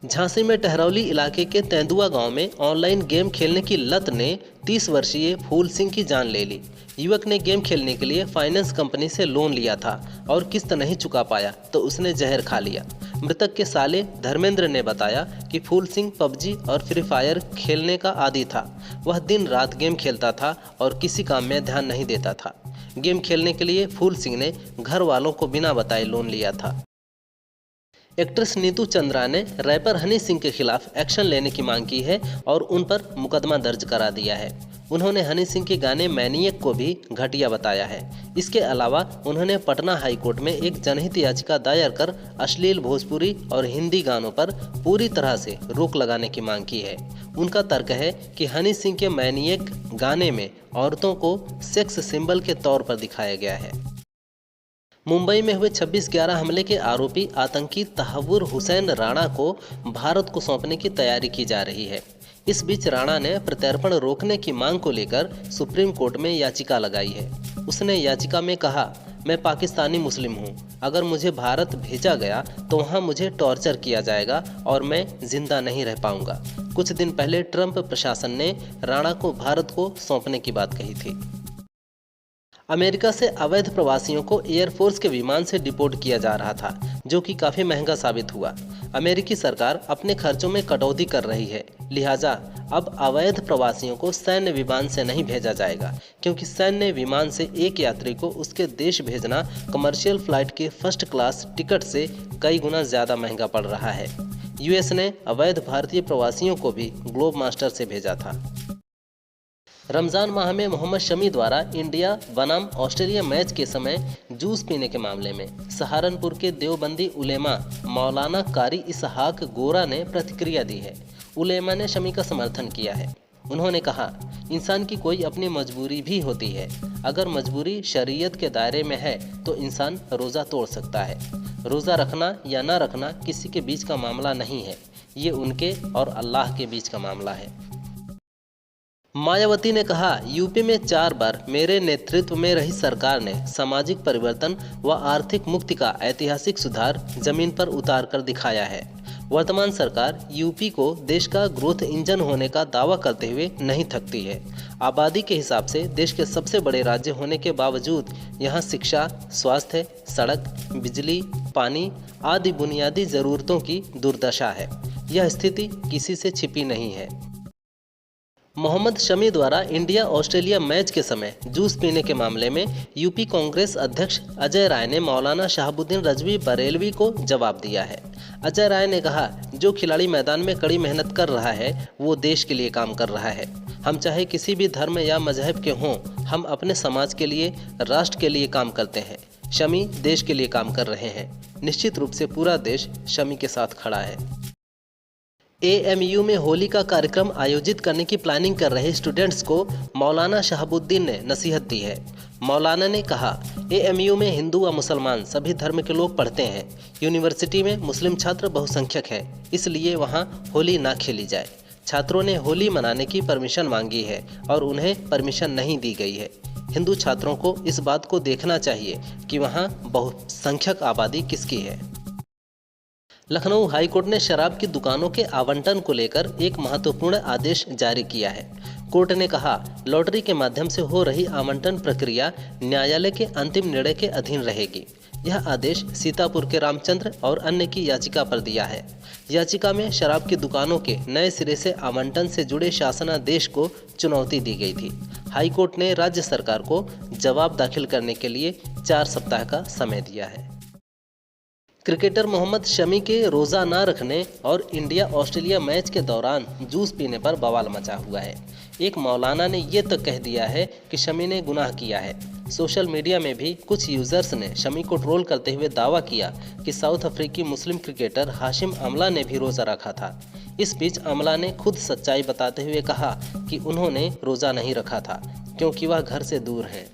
झांसी में टहरौली इलाके के तेंदुआ गांव में ऑनलाइन गेम खेलने की लत ने 30 वर्षीय फूल सिंह की जान ले ली। युवक ने गेम खेलने के लिए फाइनेंस कंपनी से लोन लिया था और किस्त नहीं चुका पाया तो उसने जहर खा लिया। मृतक के साले धर्मेंद्र ने बताया कि फूल सिंह पबजी और फ्री फायर खेलने का आदी था। वह दिन रात गेम खेलता था और किसी काम में ध्यान नहीं देता था। गेम खेलने के लिए फूल सिंह ने घर वालों को बिना बताए लोन लिया था। एक्ट्रेस नीतू चंद्रा ने रैपर हनी सिंह के खिलाफ एक्शन लेने की मांग की है और उन पर मुकदमा दर्ज करा दिया है। उन्होंने हनी सिंह के गाने मैनिएक को भी घटिया बताया है। इसके अलावा उन्होंने पटना हाई कोर्ट में एक जनहित याचिका दायर कर अश्लील भोजपुरी और हिंदी गानों पर पूरी तरह से रोक लगाने की मांग की है। उनका तर्क है कि हनी सिंह के मैनिएक गाने में औरतों को सेक्स सिंबल के तौर पर दिखाया गया है। मुंबई में हुए 26/11 हमले के आरोपी आतंकी तहव्वुर हुसैन राणा को भारत को सौंपने की तैयारी की जा रही है। इस बीच राणा ने प्रत्यर्पण रोकने की मांग को लेकर सुप्रीम कोर्ट में याचिका लगाई है। उसने याचिका में कहा, मैं पाकिस्तानी मुस्लिम हूँ। अगर मुझे भारत भेजा गया तो वहाँ मुझे टॉर्चर किया जाएगा और मैं जिंदा नहीं रह पाऊंगा। कुछ दिन पहले ट्रंप प्रशासन ने राणा को भारत को सौंपने की बात कही थी। अमेरिका से अवैध प्रवासियों को एयरफोर्स के विमान से डिपोर्ट किया जा रहा था, जो कि काफ़ी महंगा साबित हुआ। अमेरिकी सरकार अपने खर्चों में कटौती कर रही है, लिहाजा अब अवैध प्रवासियों को सैन्य विमान से नहीं भेजा जाएगा, क्योंकि सैन्य विमान से एक यात्री को उसके देश भेजना कमर्शियल फ्लाइट के फर्स्ट क्लास टिकट से कई गुना ज़्यादा महंगा पड़ रहा है। यूएस ने अवैध भारतीय प्रवासियों को भी ग्लोब मास्टर से भेजा था। रमज़ान माह में मोहम्मद शमी द्वारा इंडिया बनाम ऑस्ट्रेलिया मैच के समय जूस पीने के मामले में सहारनपुर के देवबंदी उलेमा मौलाना कारी इसहाक गोरा ने प्रतिक्रिया दी है। उलेमा ने शमी का समर्थन किया है। उन्होंने कहा, इंसान की कोई अपनी मजबूरी भी होती है। अगर मजबूरी शरीयत के दायरे में है तो इंसान रोज़ा तोड़ सकता है। रोज़ा रखना या ना रखना किसी के बीच का मामला नहीं है, ये उनके और अल्लाह के बीच का मामला है। मायावती ने कहा, यूपी में 4 बार मेरे नेतृत्व में रही सरकार ने सामाजिक परिवर्तन व आर्थिक मुक्ति का ऐतिहासिक सुधार जमीन पर उतार कर दिखाया है। वर्तमान सरकार यूपी को देश का ग्रोथ इंजन होने का दावा करते हुए नहीं थकती है। आबादी के हिसाब से देश के सबसे बड़े राज्य होने के बावजूद यहाँ शिक्षा, स्वास्थ्य, सड़क, बिजली, पानी आदि बुनियादी ज़रूरतों की दुर्दशा है। यह स्थिति किसी से छिपी नहीं है। मोहम्मद शमी द्वारा इंडिया ऑस्ट्रेलिया मैच के समय जूस पीने के मामले में यूपी कांग्रेस अध्यक्ष अजय राय ने मौलाना शहाबुद्दीन रजवी बरेलवी को जवाब दिया है। अजय राय ने कहा, जो खिलाड़ी मैदान में कड़ी मेहनत कर रहा है वो देश के लिए काम कर रहा है। हम चाहे किसी भी धर्म या मजहब के हों, हम अपने समाज के लिए, राष्ट्र के लिए काम करते हैं। शमी देश के लिए काम कर रहे हैं। निश्चित रूप से पूरा देश शमी के साथ खड़ा है। एएमयू में होली का कार्यक्रम आयोजित करने की प्लानिंग कर रहे स्टूडेंट्स को मौलाना शहाबुद्दीन ने नसीहत दी है। मौलाना ने कहा, एएमयू में हिंदू व मुसलमान सभी धर्म के लोग पढ़ते हैं। यूनिवर्सिटी में मुस्लिम छात्र बहुसंख्यक हैं, इसलिए वहां होली ना खेली जाए। छात्रों ने होली मनाने की परमिशन मांगी है और उन्हें परमिशन नहीं दी गई है। हिंदू छात्रों को इस बात को देखना चाहिए कि वहाँ बहुसंख्यक आबादी किसकी है। लखनऊ हाईकोर्ट ने शराब की दुकानों के आवंटन को लेकर एक महत्वपूर्ण आदेश जारी किया है। कोर्ट ने कहा, लॉटरी के माध्यम से हो रही आवंटन प्रक्रिया न्यायालय के अंतिम निर्णय के अधीन रहेगी। यह आदेश सीतापुर के रामचंद्र और अन्य की याचिका पर दिया है। याचिका में शराब की दुकानों के नए सिरे से आवंटन से जुड़े शासनादेश को चुनौती दी गई थी। हाईकोर्ट ने राज्य सरकार को जवाब दाखिल करने के लिए 4 सप्ताह का समय दिया है। क्रिकेटर मोहम्मद शमी के रोज़ा ना रखने और इंडिया ऑस्ट्रेलिया मैच के दौरान जूस पीने पर बवाल मचा हुआ है। एक मौलाना ने ये तक कह दिया है कि शमी ने गुनाह किया है। सोशल मीडिया में भी कुछ यूजर्स ने शमी को ट्रोल करते हुए दावा किया कि साउथ अफ्रीकी मुस्लिम क्रिकेटर हाशिम अमला ने भी रोज़ा रखा था। इस बीच अमला ने खुद सच्चाई बताते हुए कहा कि उन्होंने रोज़ा नहीं रखा था, क्योंकि वह घर से दूर हैं।